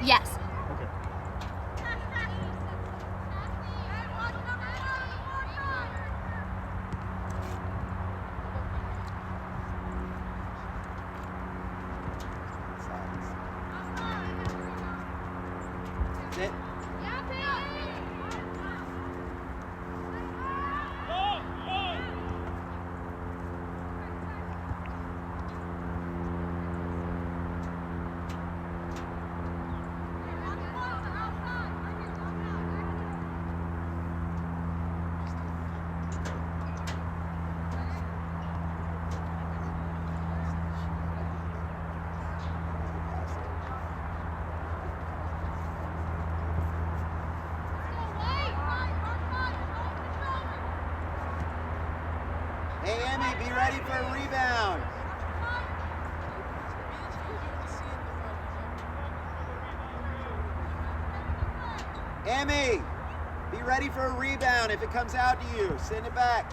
Yes. Okay. Sit. Hey, Emmy, be ready for a rebound. Emmy, be ready for a rebound. If it comes out to you, send it back.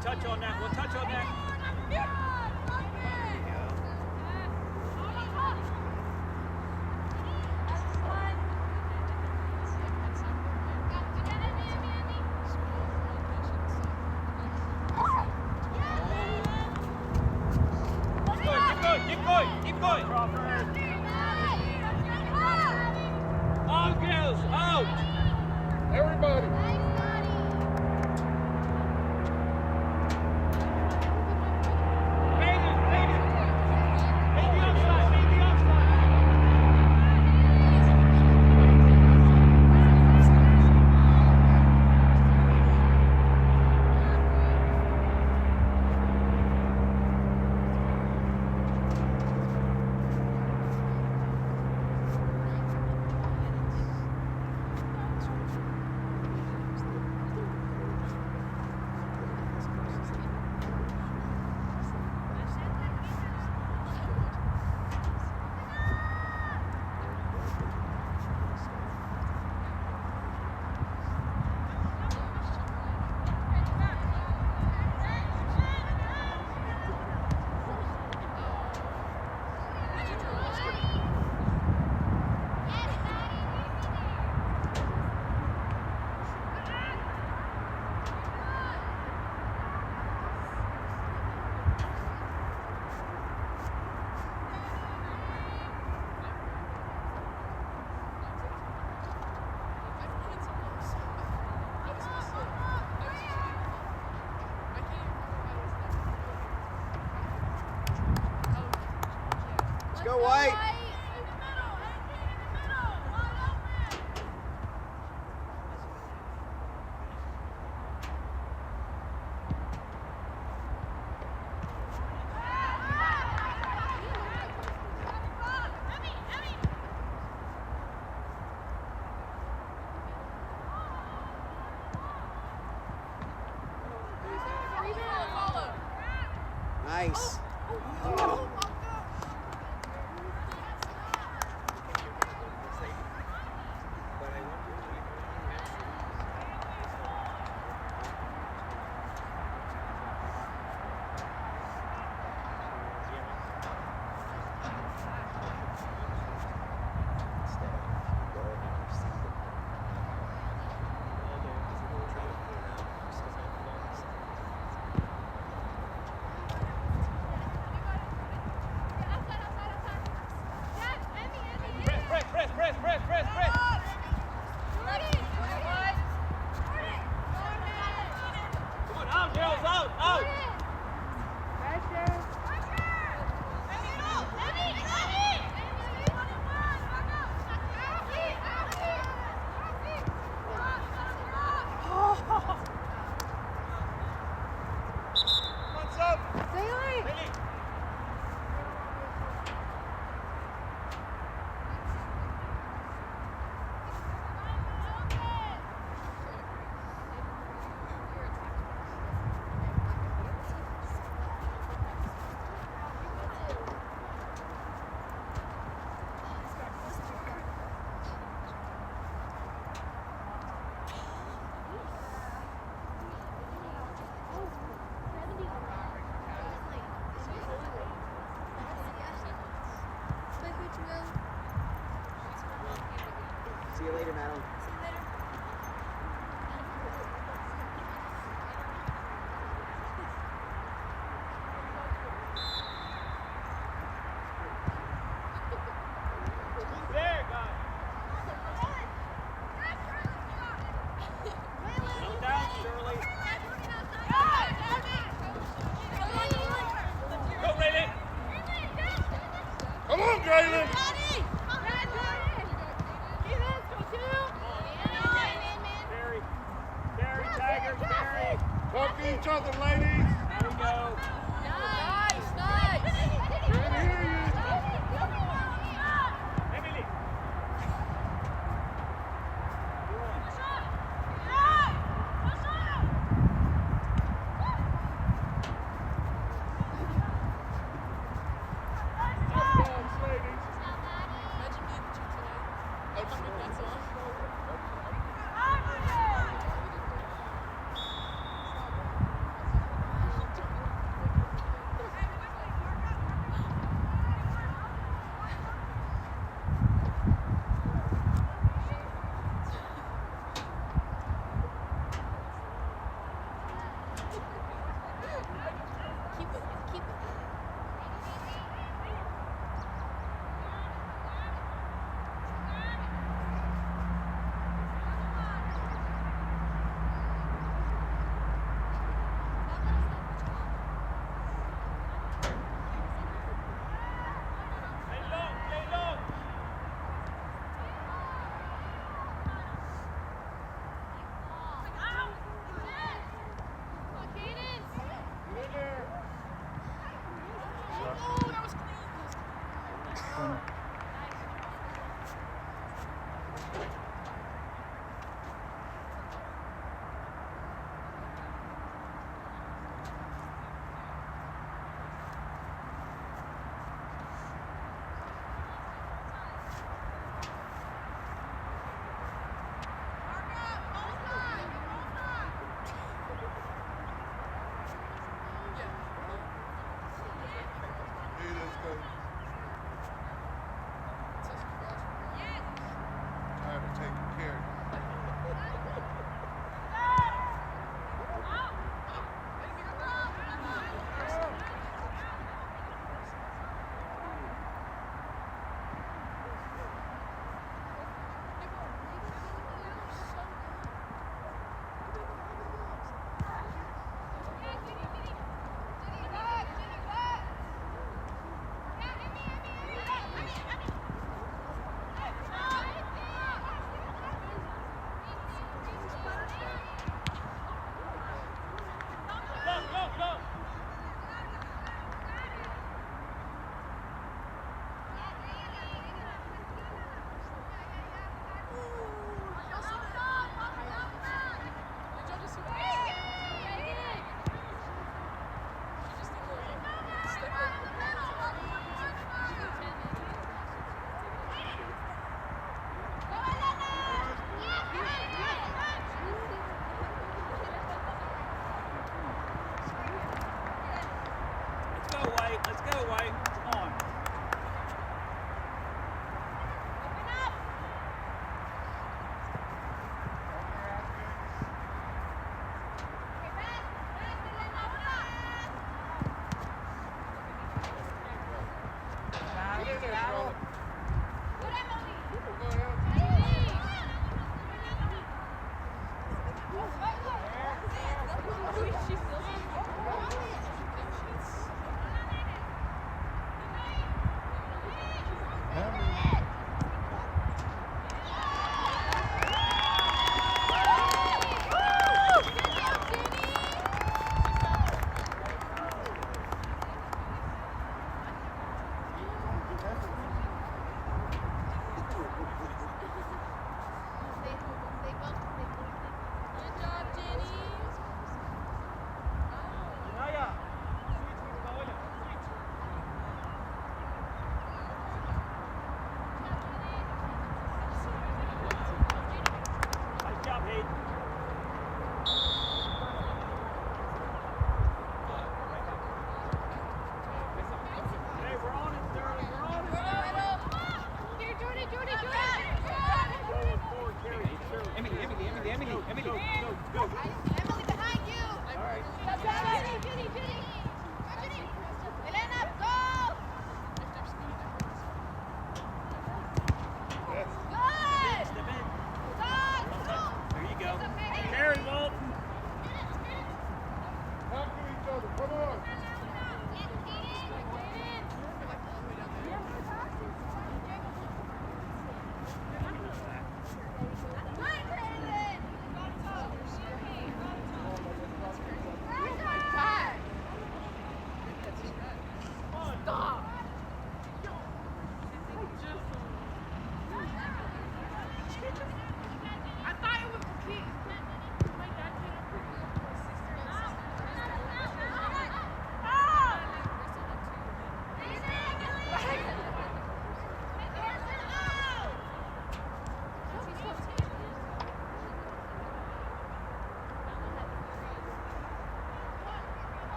Touch on that. We'll touch on that. Keep going. All girls, out. Everybody. Let's go, White. Nice. See you later, Madeline. There, guys. Slow down, Shirley. Go, Raylan. Come on, Galen. Carry, Tiger, carry. Talk to each other, ladies. There we go. Can't hear you. Emily. Touch downs, ladies. Play long. Get in there. Hey, let's go.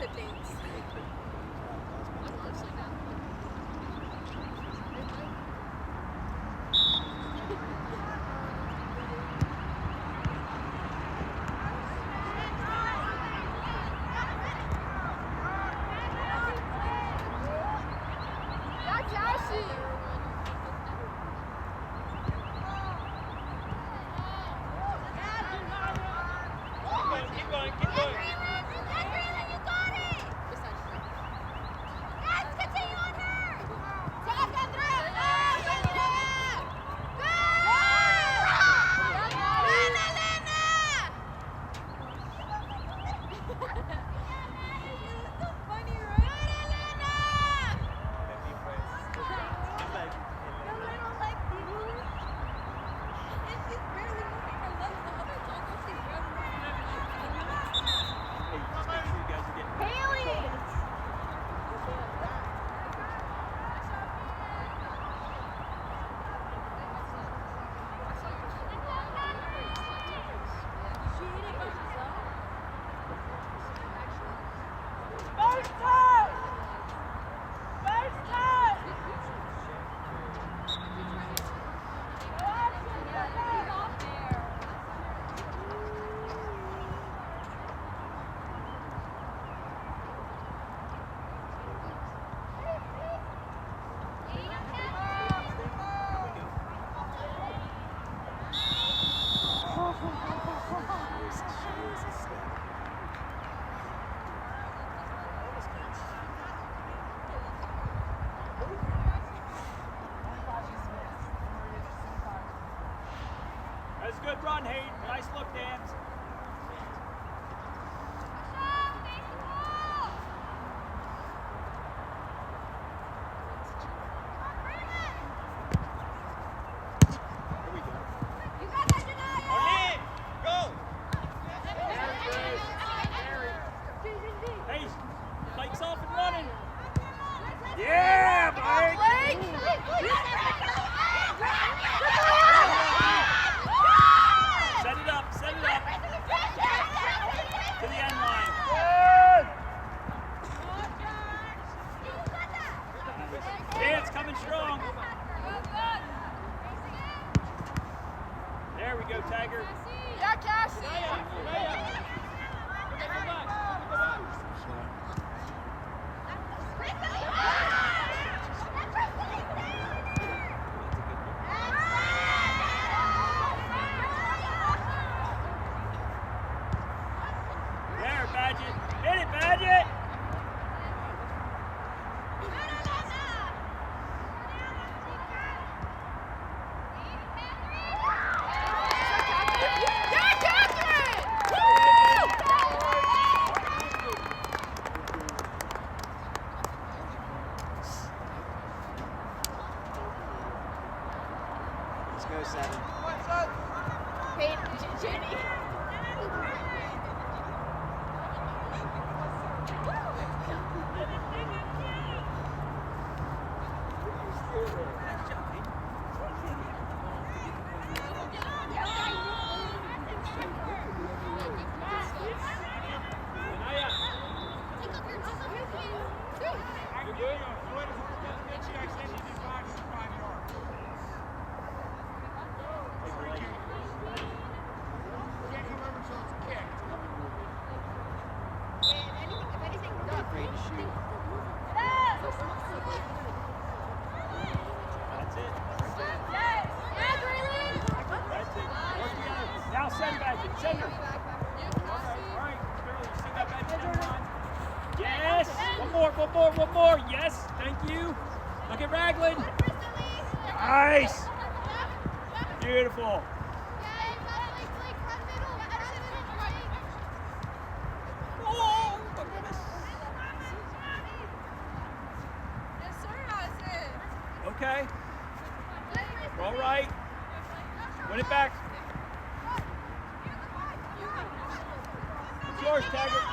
to dance. I'm honestly not. Keep going, keep going. That's a good run, Hayden. Nice look, Dan. Hey, Blake's off and running. Yeah, Blake! Set it up, set it up. To the end line. Dan's coming strong. There we go, Tiger. Yeah, Cassie! There, Badgett. Hit it, Badgett. Let's go, 7. Hey, Jenny. Afraid to shoot. That's it. That's it. Now send Badgett. Send her. All right, Sterling, you still got Badgett down the line. Yes. One more. Yes. Thank you. Look at Ragland. Nice. Beautiful. Oh, my goodness. Okay. We're all right. Win it back. It's yours, Taggart.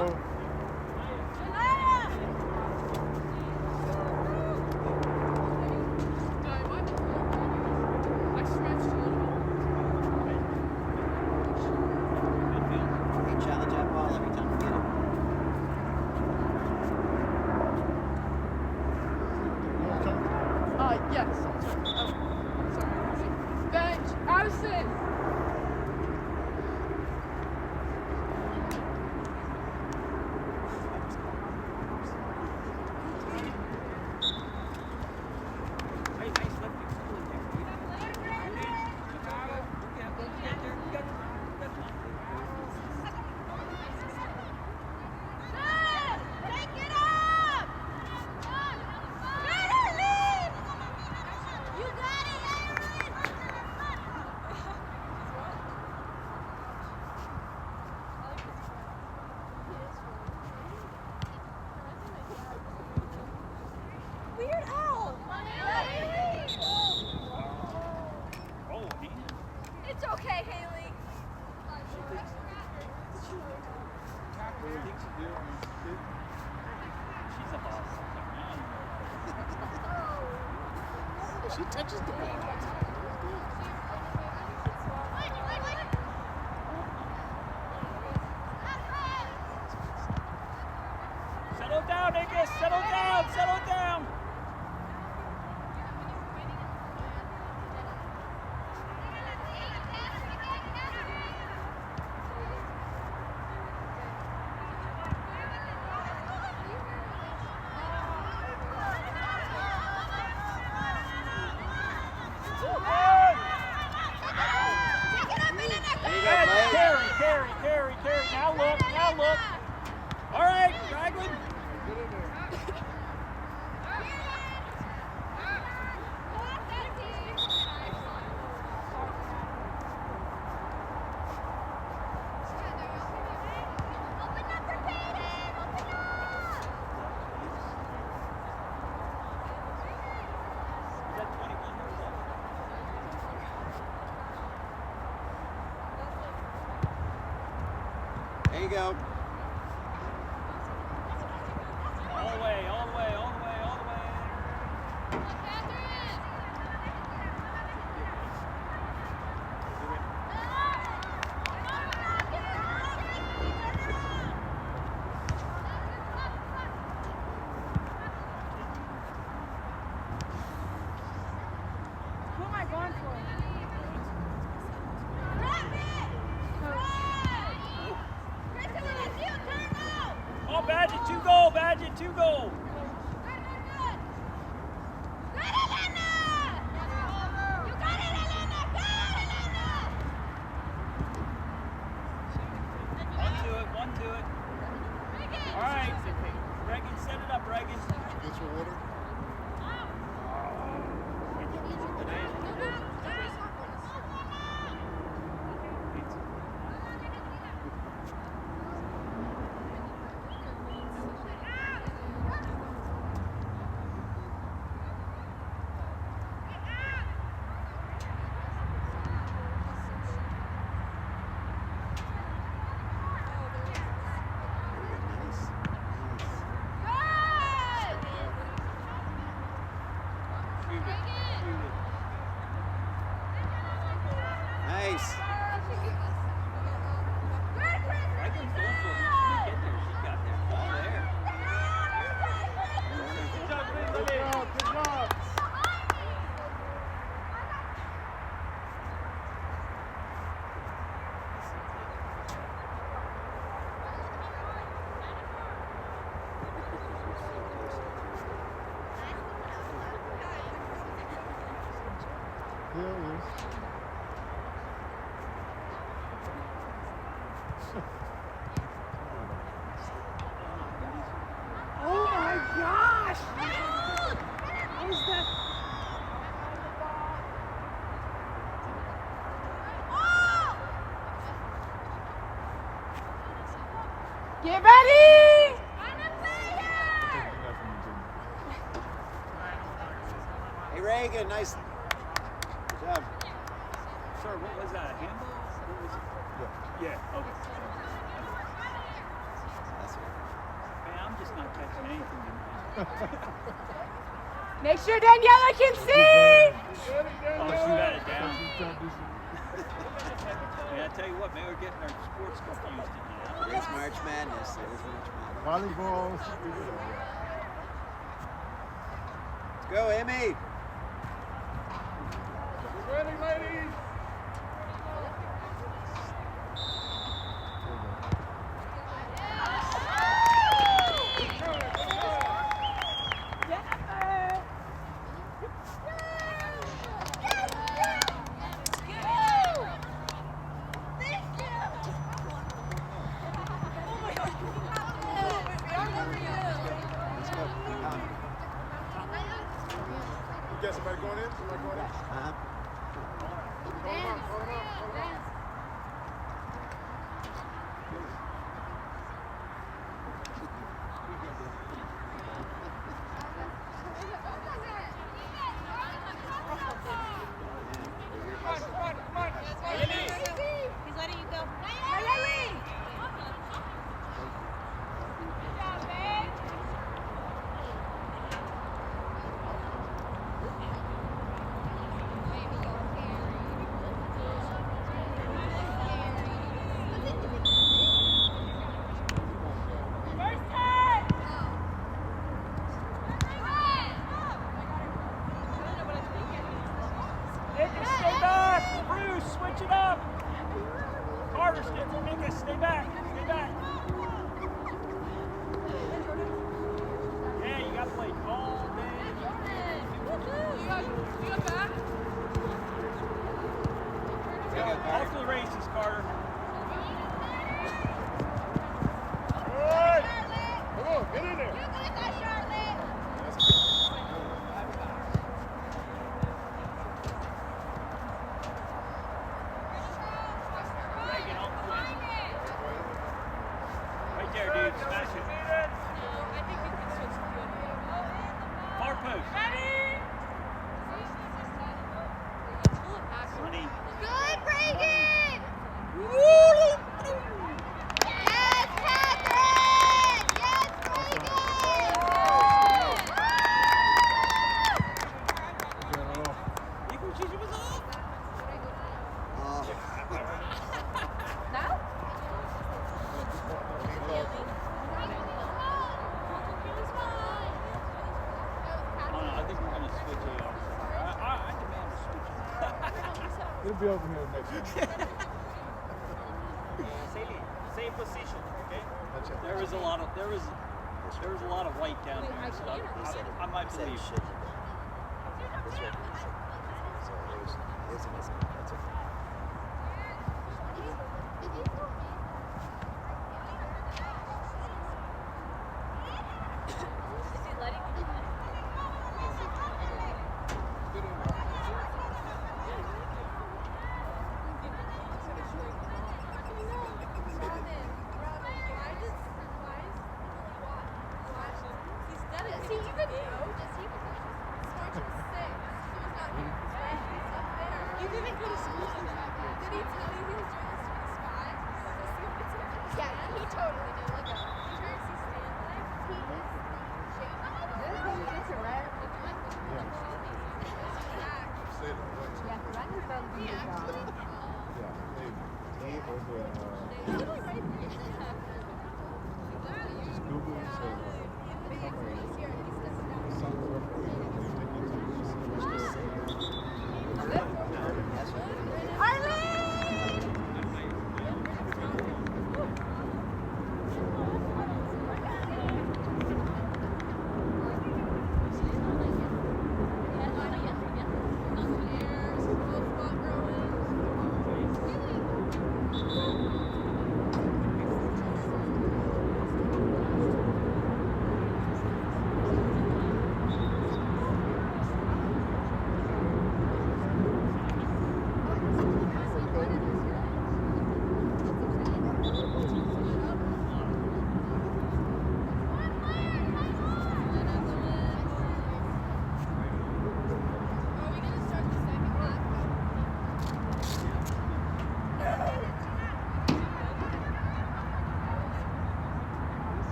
go. Hey, challenge that ball every time we get it. Yes. Oh, sorry. Bench. Addison. Hey, nice lefty school in there. Chicago. We'll get there. We got time. Weird Al. Oh, he It's okay, Haley. she's a boss. She touches the ball. Settle down, Nicholas. Settle down. Settle down. There you go, Good. Blake. Carry. Now look. All right, Ragland. Is that 21 years old? There you go. All the way. Who am I going for? Oh, Badgett, 2 goal. One to it. All right. Reagan, set it up, Reagan. Get your water. Nice. Reagan's going for it. She didn't get there. She got there. Ball there. Good job. Yeah, it is. Oh my gosh! What is that? Get ready! Hey, Reagan, nice. Good job. Sir, what was that? A handball? What was it? Yeah. Okay. That's Make sure Daniela can see. Oh, she got it down. Yeah, I tell you what, man, we're getting our sports confused again. It is March Madness. It is March Madness. Volleyball. Let's go, Emmy. Ready, ladies. You got somebody going in? Somebody going in? Uh-huh. Call them out, call them out, call them out. He's letting you go. Riley! Good job, babe. First time! Nika, stay back. Bruce, switch it up. Carter, Nika, stay back. Stay back. Yeah, you got to play all day. Off to the races, Carter. Good. Come on, get in there. Reagan, on point. Right there, dude. Smash it. Far post. Honey. Good, Reagan! Yes, Catherine! Yes, Oh, no, I think we're going to switch AR. I demand a switch. It'll be over here next week. Same position, okay? That's it. There was a lot of white down there and stuff. I might believe.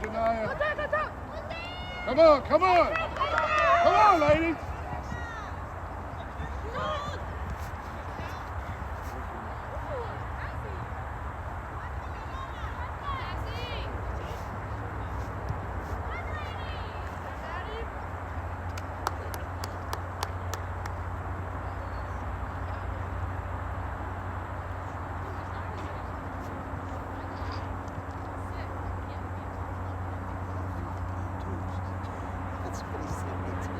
Janaya. Come on, come on. Come on, ladies. That's pretty silly, too.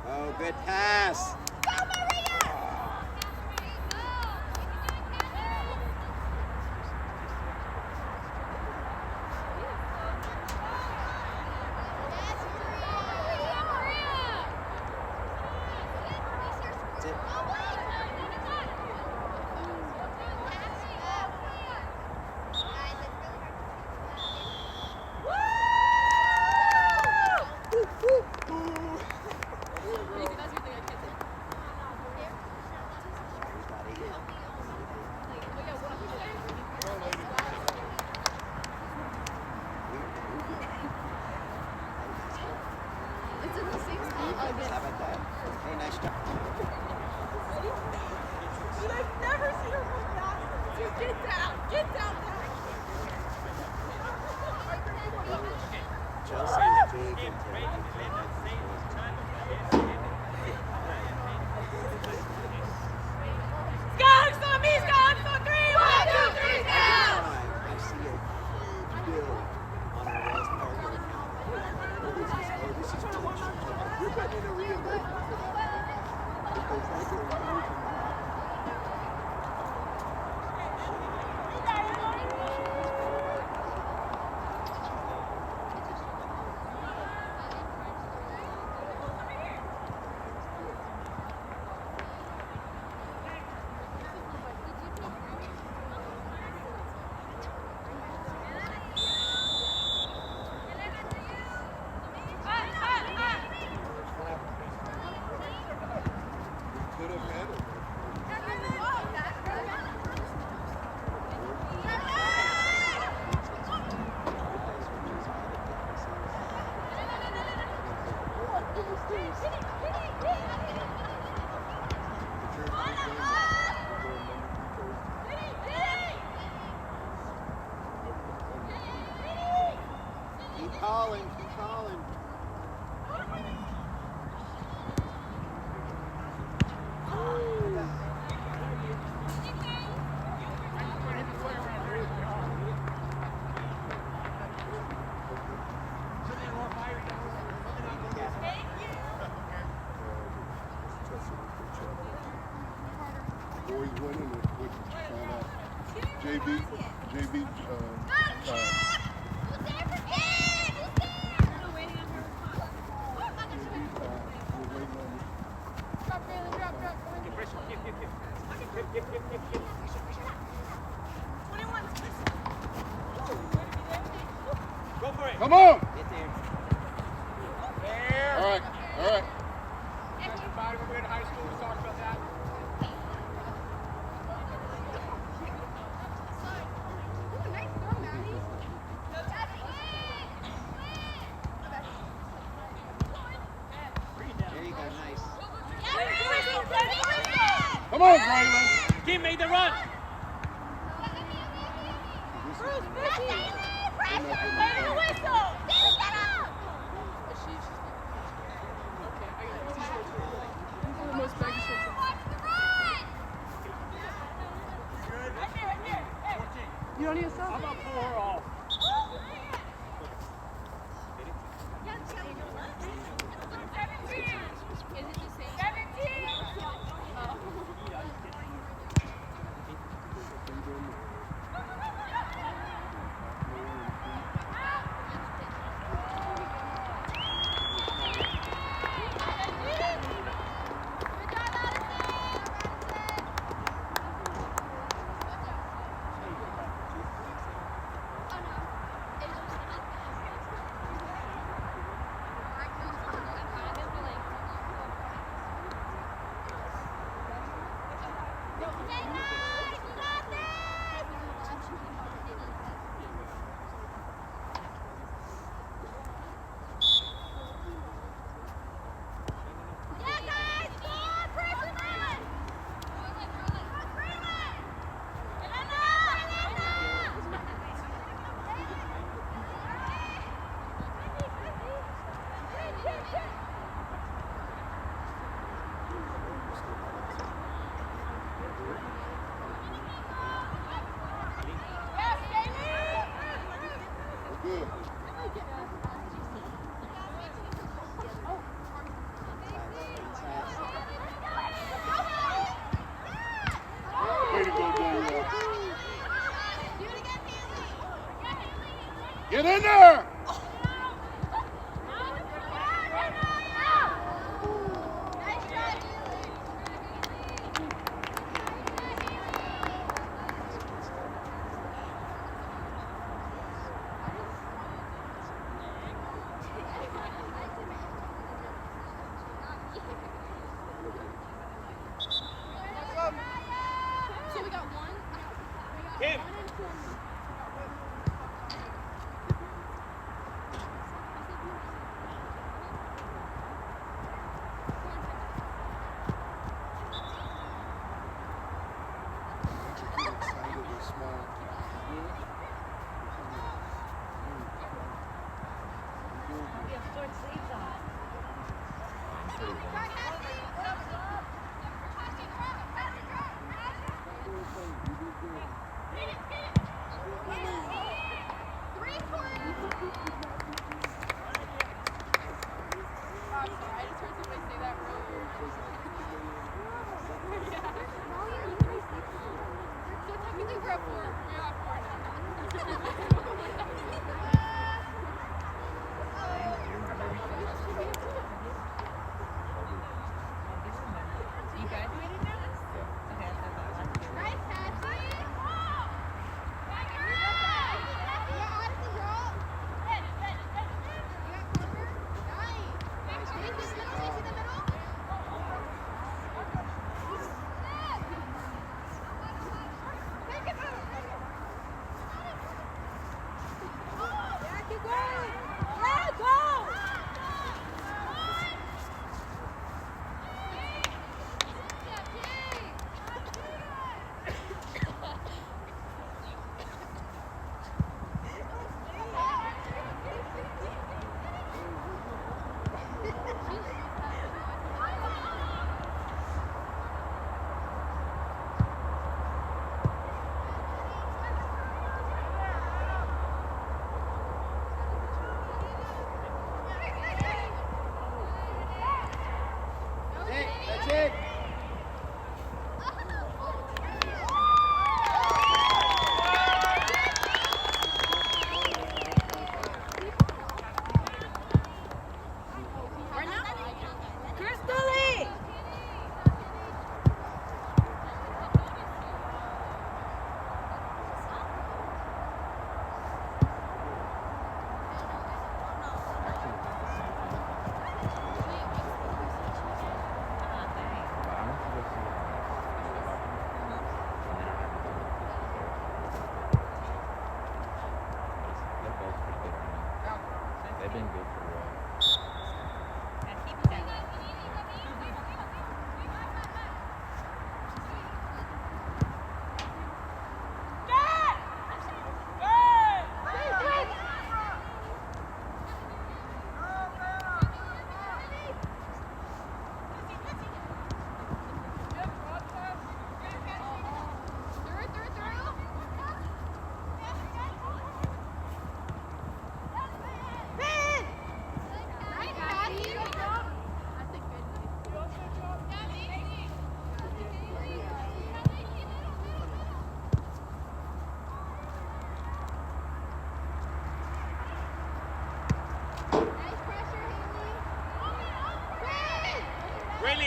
Oh, good pass. That's it. How about that? Hey, nice job. I've never seen her go fast. Dude, get down. Get down there. Chelsea is big into Skunk on me, Skunk on 3. 1, 2, 3, down. I see a huge bill on our Wells Fargo account. This is you're putting in a reimbursement for that. Because that's a huge amount. calling, keep calling. Boys winning, what did you find out? JB, Go for it. come on. Get there. All right, all right. Everybody, when we were in high school, we talked about that. There you go, nice. Come on, Braylon. Kim made the run. You don't need a I'm sub? gonna pull her off. Good. Way to go, Daniel. Get in there. So we got one. Kim. Excited and smile.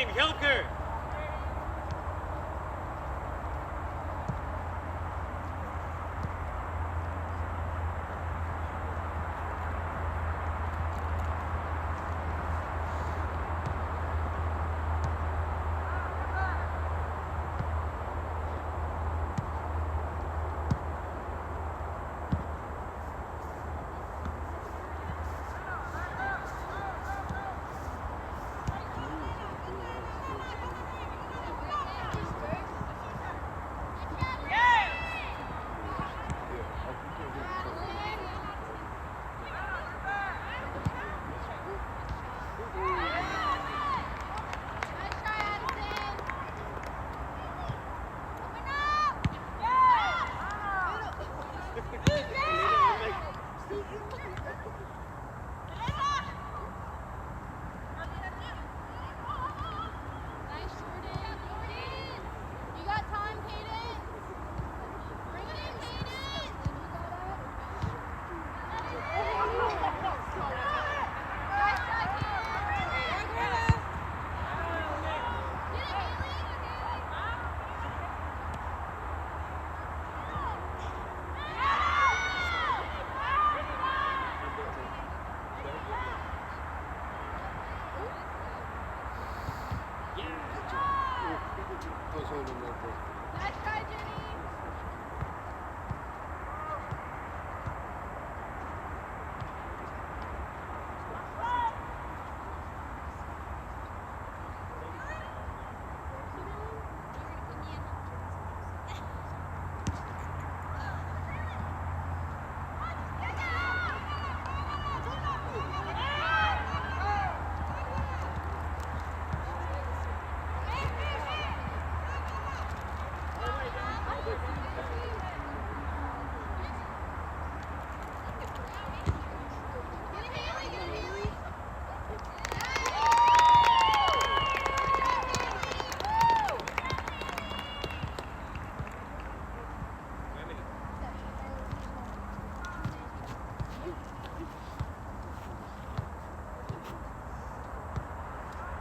team, Hilker. I was holding that ball. Nice try, Jenny.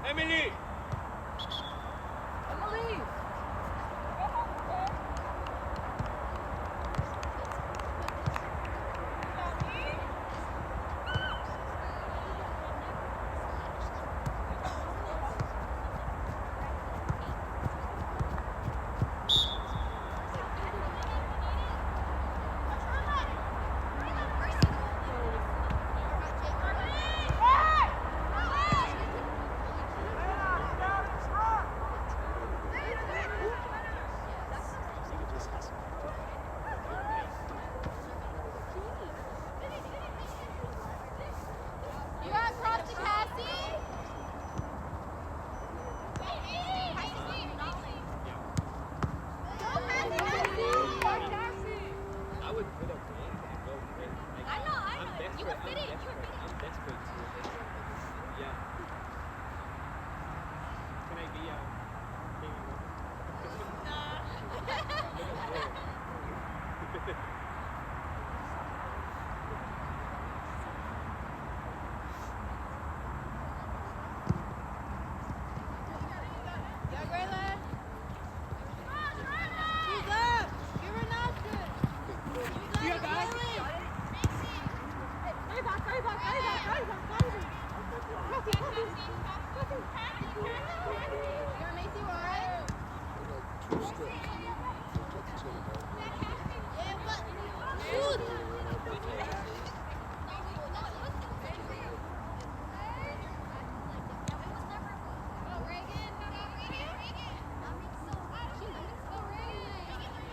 Emily. Emily. You got across to Cassie. Go, Cassie. I would put up the end and go for it. Like, I know. I'm desperate. You were fitting. I'm desperate to. Yeah. Can I be Yeah, Grayla. She's up. Give her Nelson. You got that? Stay back. You want Macy Ward? Two steps. Touch each other, Shoot.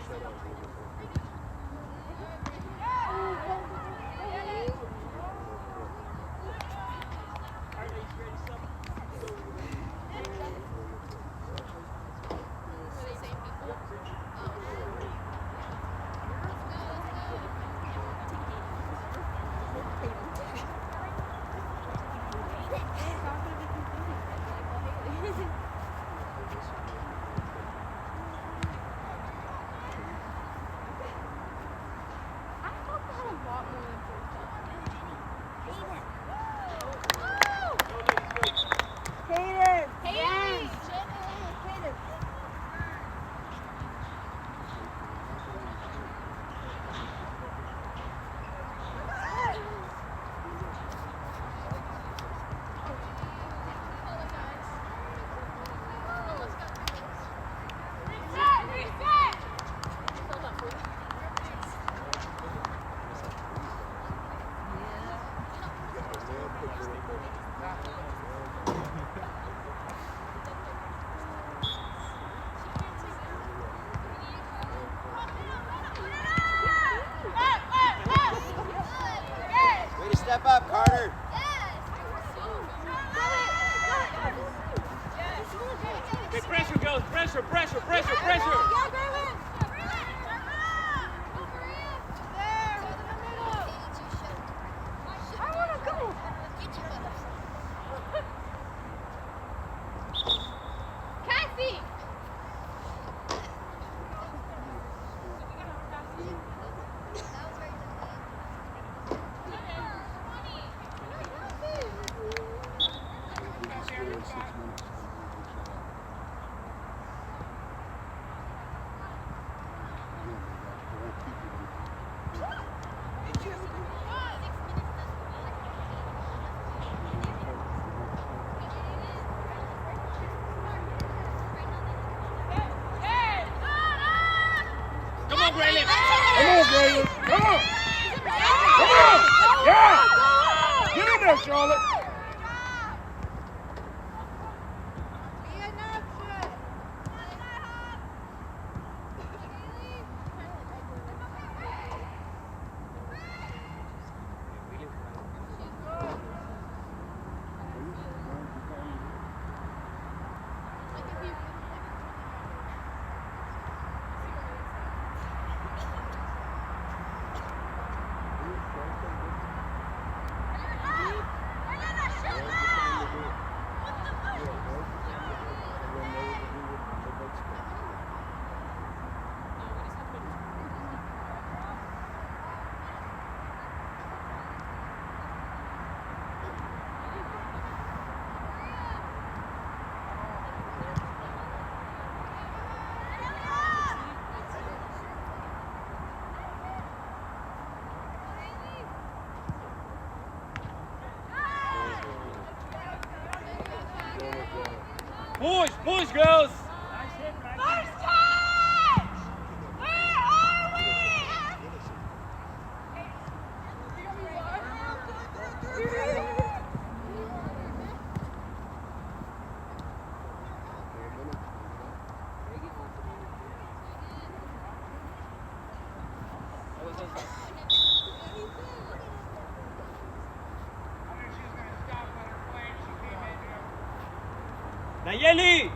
Shut up. Charlotte. Come on. Come on. Yeah. Get in there, Charlotte. Push, push, girls. Nice hit, Braxton. First touch! Where are we? Nayeli,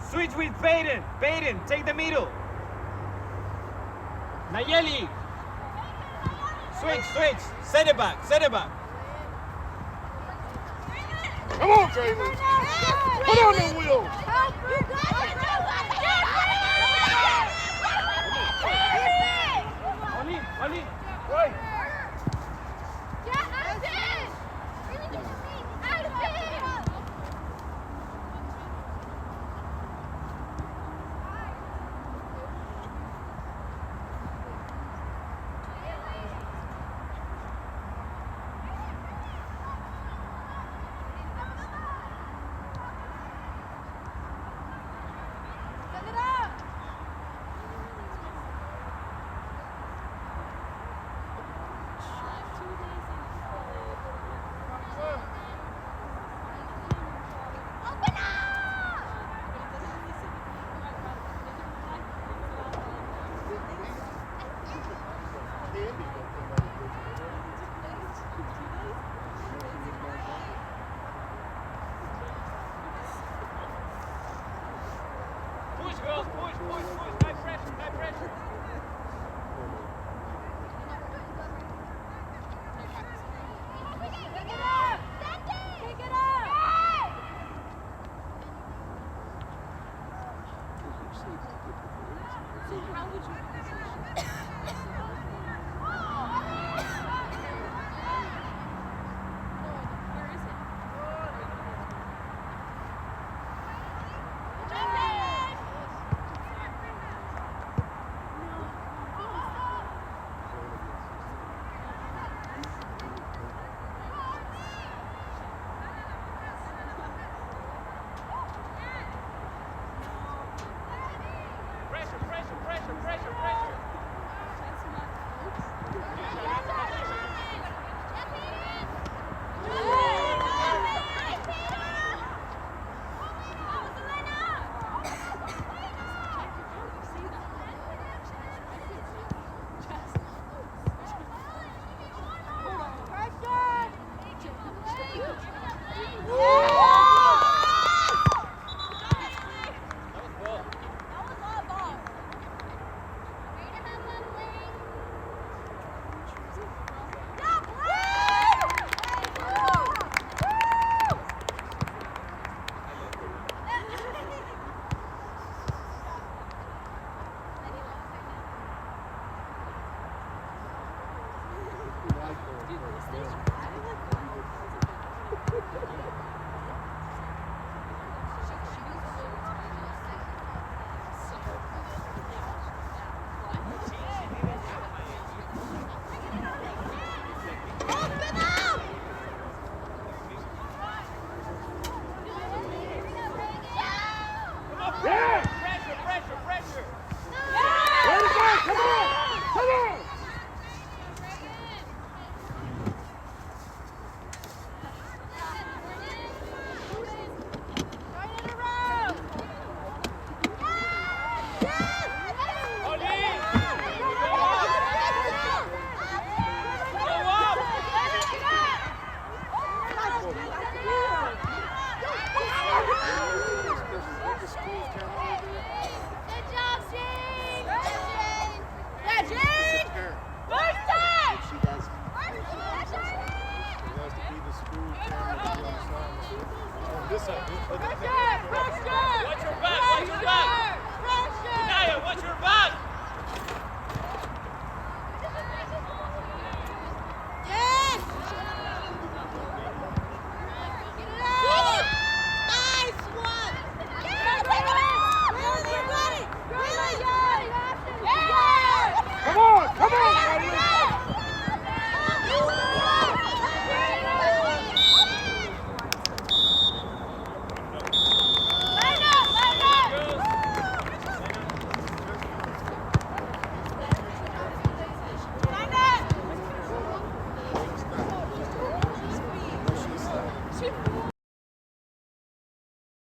switch with Peyton. Peyton, take the middle. Nayeli, switch, switch. Set it back, set it back. Come on, Taylor. Put on the wheels. Help, you got it.